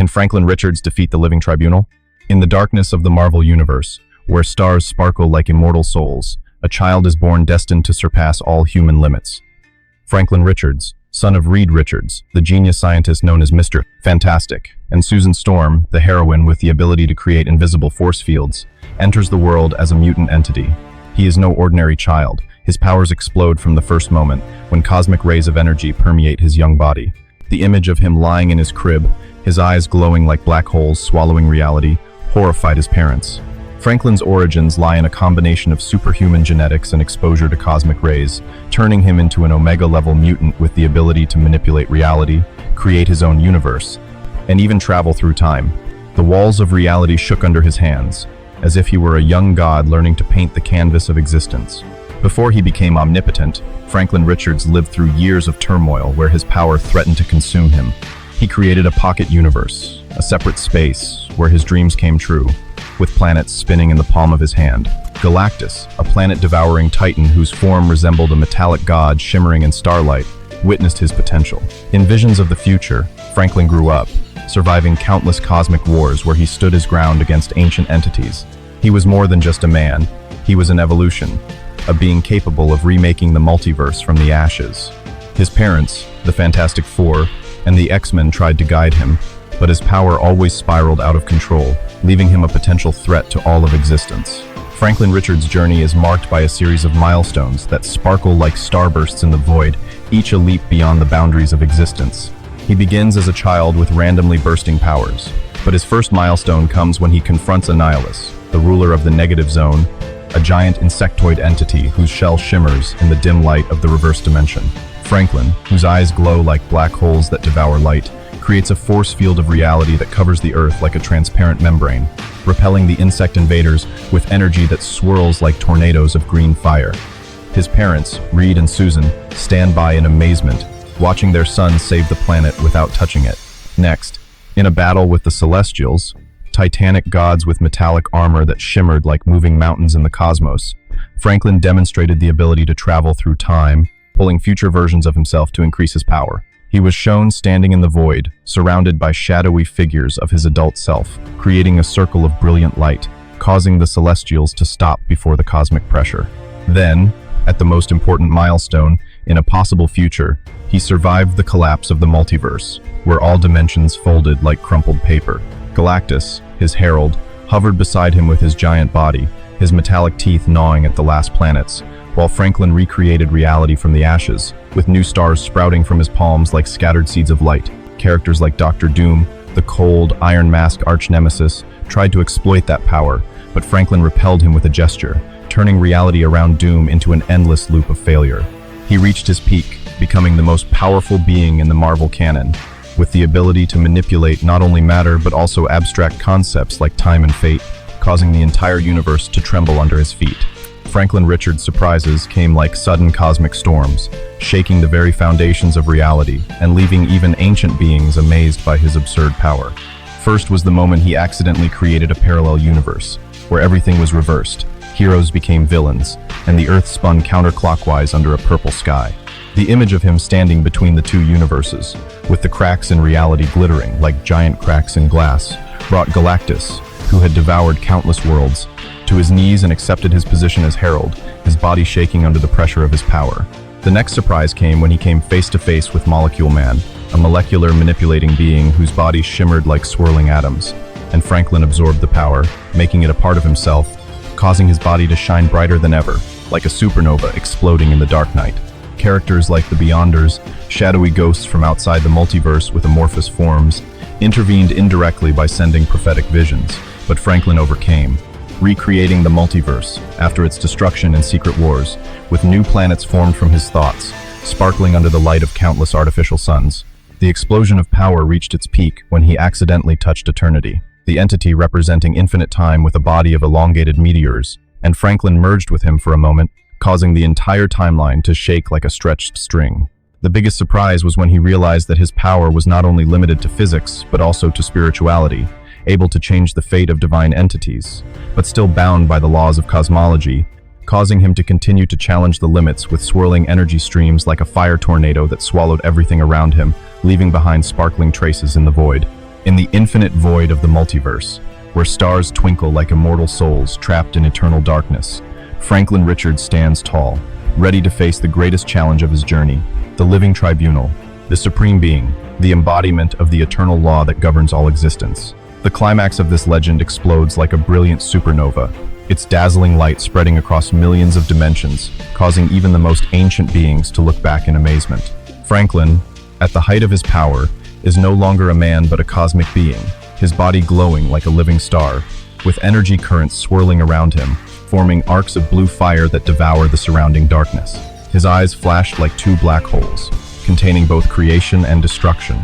Can Franklin Richards defeat the Living Tribunal? In the darkness of the Marvel Universe, where stars sparkle like immortal souls, a child is born destined to surpass all human limits. Franklin Richards, son of Reed Richards, the genius scientist known as Mr. Fantastic, and Susan Storm, the heroine with the ability to create invisible force fields, enters the world as a mutant entity. He is no ordinary child. His powers explode from the first moment, when cosmic rays of energy permeate his young body. The image of him lying in his crib, his eyes glowing like black holes swallowing reality, horrified his parents. Franklin's origins lie in a combination of superhuman genetics and exposure to cosmic rays, turning him into an Omega-level mutant with the ability to manipulate reality, create his own universe, and even travel through time. The walls of reality shook under his hands, as if he were a young god learning to paint the canvas of existence. Before he became omnipotent, Franklin Richards lived through years of turmoil where his power threatened to consume him. He created a pocket universe, a separate space where his dreams came true, with planets spinning in the palm of his hand. Galactus, a planet-devouring titan whose form resembled a metallic god shimmering in starlight, witnessed his potential. In visions of the future, Franklin grew up, surviving countless cosmic wars where he stood his ground against ancient entities. He was more than just a man. He was an evolution, a being capable of remaking the multiverse from the ashes. His parents, the Fantastic Four, and the X-Men tried to guide him, but his power always spiraled out of control, leaving him a potential threat to all of existence. Franklin Richards' journey is marked by a series of milestones that sparkle like starbursts in the void, each a leap beyond the boundaries of existence. He begins as a child with randomly bursting powers, but his first milestone comes when he confronts Annihilus, the ruler of the negative zone, a giant insectoid entity whose shell shimmers in the dim light of the reverse dimension. Franklin, whose eyes glow like black holes that devour light, creates a force field of reality that covers the Earth like a transparent membrane, repelling the insect invaders with energy that swirls like tornadoes of green fire. His parents, Reed and Susan, stand by in amazement, watching their son save the planet without touching it. Next, in a battle with the Celestials, titanic gods with metallic armor that shimmered like moving mountains in the cosmos, Franklin demonstrated the ability to travel through time, pulling future versions of himself to increase his power. He was shown standing in the void, surrounded by shadowy figures of his adult self, creating a circle of brilliant light, causing the Celestials to stop before the cosmic pressure. Then, at the most important milestone in a possible future, he survived the collapse of the multiverse, where all dimensions folded like crumpled paper. Galactus, his herald, hovered beside him with his giant body, his metallic teeth gnawing at the last planets, while Franklin recreated reality from the ashes, with new stars sprouting from his palms like scattered seeds of light. Characters like Dr. Doom, the cold, Iron Mask arch-nemesis, tried to exploit that power, but Franklin repelled him with a gesture, turning reality around Doom into an endless loop of failure. He reached his peak, becoming the most powerful being in the Marvel canon, with the ability to manipulate not only matter but also abstract concepts like time and fate, causing the entire universe to tremble under his feet. Franklin Richards' surprises came like sudden cosmic storms, shaking the very foundations of reality and leaving even ancient beings amazed by his absurd power. First was the moment he accidentally created a parallel universe, where everything was reversed. Heroes became villains, and the Earth spun counterclockwise under a purple sky. The image of him standing between the two universes, with the cracks in reality glittering like giant cracks in glass, brought Galactus, who had devoured countless worlds, to his knees and accepted his position as herald, his body shaking under the pressure of his power. The next surprise came when he came face to face with Molecule Man, a molecular manipulating being whose body shimmered like swirling atoms, and Franklin absorbed the power, making it a part of himself, causing his body to shine brighter than ever, like a supernova exploding in the dark night. Characters like the Beyonders, shadowy ghosts from outside the multiverse with amorphous forms, intervened indirectly by sending prophetic visions, but Franklin overcame, recreating the multiverse after its destruction in secret wars, with new planets formed from his thoughts, sparkling under the light of countless artificial suns. The explosion of power reached its peak when he accidentally touched eternity, the entity representing infinite time with a body of elongated meteors, and Franklin merged with him for a moment, causing the entire timeline to shake like a stretched string. The biggest surprise was when he realized that his power was not only limited to physics, but also to spirituality, able to change the fate of divine entities, but still bound by the laws of cosmology, causing him to continue to challenge the limits with swirling energy streams like a fire tornado that swallowed everything around him, leaving behind sparkling traces in the void. In the infinite void of the multiverse, where stars twinkle like immortal souls trapped in eternal darkness, Franklin Richards stands tall, ready to face the greatest challenge of his journey, the Living Tribunal, the supreme being, the embodiment of the eternal law that governs all existence. The climax of this legend explodes like a brilliant supernova, its dazzling light spreading across millions of dimensions, causing even the most ancient beings to look back in amazement. Franklin, at the height of his power, is no longer a man but a cosmic being, his body glowing like a living star, with energy currents swirling around him, forming arcs of blue fire that devour the surrounding darkness. His eyes flashed like two black holes, containing both creation and destruction.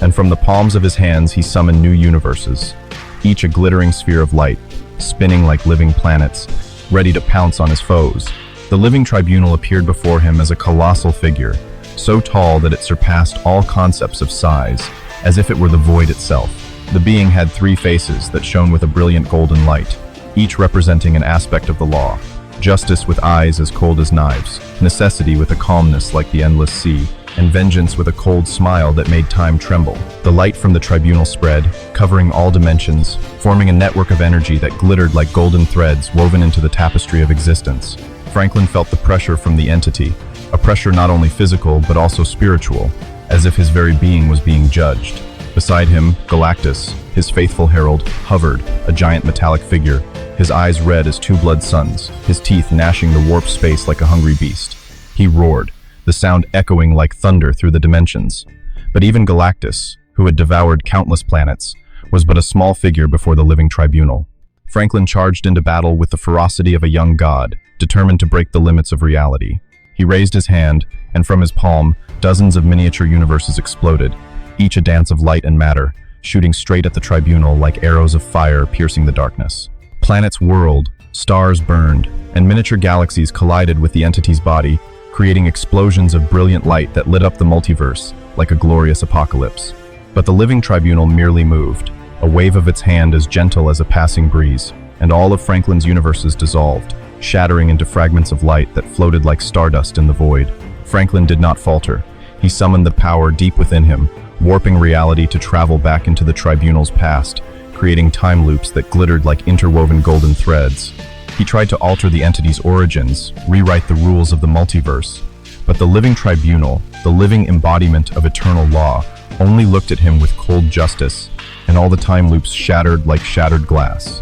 And from the palms of his hands he summoned new universes, each a glittering sphere of light, spinning like living planets, ready to pounce on his foes. The Living Tribunal appeared before him as a colossal figure, so tall that it surpassed all concepts of size, as if it were the void itself. The being had three faces that shone with a brilliant golden light, each representing an aspect of the law. Justice with eyes as cold as knives, necessity with a calmness like the endless sea, and vengeance with a cold smile that made time tremble. The light from the tribunal spread, covering all dimensions, forming a network of energy that glittered like golden threads woven into the tapestry of existence. Franklin felt the pressure from the entity, a pressure not only physical but also spiritual, as if his very being was being judged. Beside him, Galactus, his faithful herald, hovered, a giant metallic figure, his eyes red as two blood suns, his teeth gnashing the warped space like a hungry beast. He roared, the sound echoing like thunder through the dimensions. But even Galactus, who had devoured countless planets, was but a small figure before the Living Tribunal. Franklin charged into battle with the ferocity of a young god, determined to break the limits of reality. He raised his hand, and from his palm, dozens of miniature universes exploded, each a dance of light and matter, shooting straight at the tribunal like arrows of fire piercing the darkness. Planets whirled, stars burned, and miniature galaxies collided with the entity's body, creating explosions of brilliant light that lit up the multiverse like a glorious apocalypse. But the Living Tribunal merely moved, a wave of its hand as gentle as a passing breeze, and all of Franklin's universes dissolved, shattering into fragments of light that floated like stardust in the void. Franklin did not falter. He summoned the power deep within him, warping reality to travel back into the tribunal's past, creating time loops that glittered like interwoven golden threads. He tried to alter the entity's origins, rewrite the rules of the multiverse, but the Living Tribunal, the living embodiment of eternal law, only looked at him with cold justice, and all the time loops shattered like shattered glass.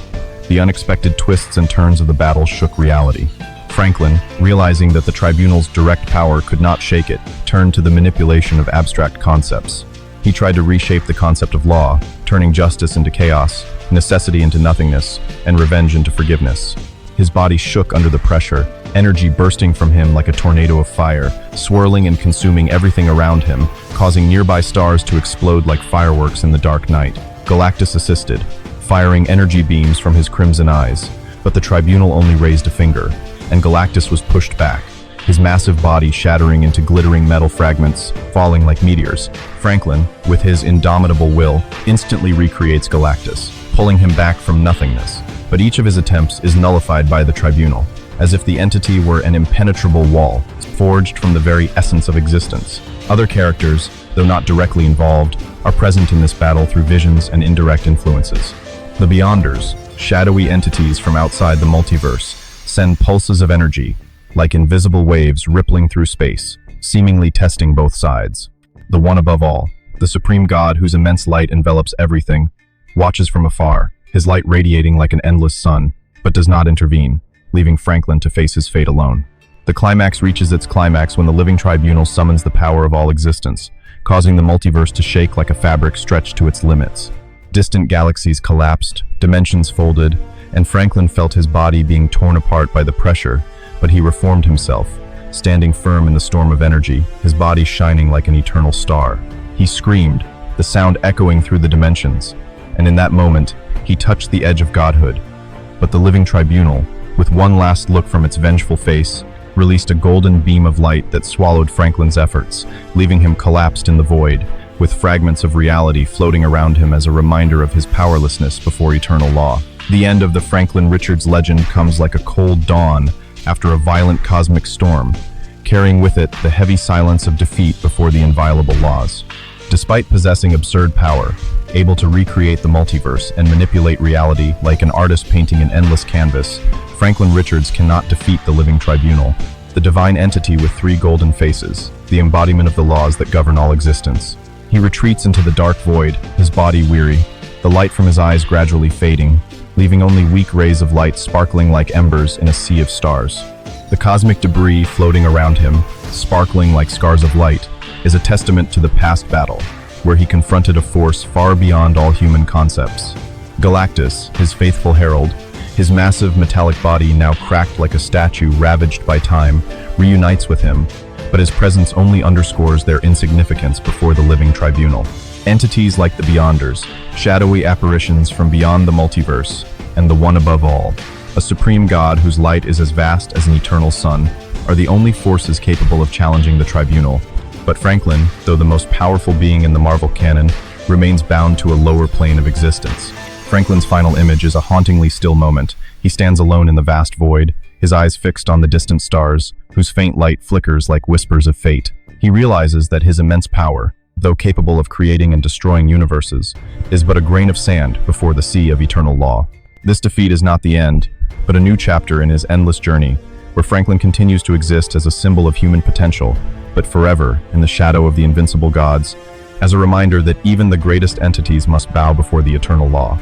The unexpected twists and turns of the battle shook reality. Franklin, realizing that the tribunal's direct power could not shake it, turned to the manipulation of abstract concepts. He tried to reshape the concept of law, turning justice into chaos, necessity into nothingness, and revenge into forgiveness. His body shook under the pressure, energy bursting from him like a tornado of fire, swirling and consuming everything around him, causing nearby stars to explode like fireworks in the dark night. Galactus assisted, firing energy beams from his crimson eyes, but the tribunal only raised a finger, and Galactus was pushed back, his massive body shattering into glittering metal fragments, falling like meteors. Franklin, with his indomitable will, instantly recreates Galactus, pulling him back from nothingness. But each of his attempts is nullified by the tribunal, as if the entity were an impenetrable wall, forged from the very essence of existence. Other characters, though not directly involved, are present in this battle through visions and indirect influences. The Beyonders, shadowy entities from outside the multiverse, send pulses of energy, like invisible waves rippling through space, seemingly testing both sides. The one above all, the supreme god whose immense light envelops everything, watches from afar, his light radiating like an endless sun, but does not intervene, leaving Franklin to face his fate alone. The climax reaches its climax when the Living Tribunal summons the power of all existence, causing the multiverse to shake like a fabric stretched to its limits. Distant galaxies collapsed, dimensions folded, and Franklin felt his body being torn apart by the pressure, but he reformed himself, standing firm in the storm of energy, his body shining like an eternal star. He screamed, the sound echoing through the dimensions, and in that moment, he touched the edge of godhood. But the Living Tribunal, with one last look from its vengeful face, released a golden beam of light that swallowed Franklin's efforts, leaving him collapsed in the void, with fragments of reality floating around him as a reminder of his powerlessness before eternal law. The end of the Franklin Richards legend comes like a cold dawn after a violent cosmic storm, carrying with it the heavy silence of defeat before the inviolable laws. Despite possessing absurd power, able to recreate the multiverse and manipulate reality like an artist painting an endless canvas, Franklin Richards cannot defeat the Living Tribunal, the divine entity with three golden faces, the embodiment of the laws that govern all existence. He retreats into the dark void, his body weary, the light from his eyes gradually fading, leaving only weak rays of light sparkling like embers in a sea of stars. The cosmic debris floating around him, sparkling like scars of light, is a testament to the past battle, where he confronted a force far beyond all human concepts. Galactus, his faithful herald, his massive metallic body now cracked like a statue ravaged by time, reunites with him, but his presence only underscores their insignificance before the Living Tribunal. Entities like the Beyonders, shadowy apparitions from beyond the multiverse, and the One above all, a supreme god whose light is as vast as an eternal sun, are the only forces capable of challenging the Tribunal. But Franklin, though the most powerful being in the Marvel canon, remains bound to a lower plane of existence. Franklin's final image is a hauntingly still moment. He stands alone in the vast void, his eyes fixed on the distant stars, whose faint light flickers like whispers of fate. He realizes that his immense power, though capable of creating and destroying universes, is but a grain of sand before the sea of eternal law. This defeat is not the end, but a new chapter in his endless journey, where Franklin continues to exist as a symbol of human potential, but forever in the shadow of the invincible gods, as a reminder that even the greatest entities must bow before the eternal law.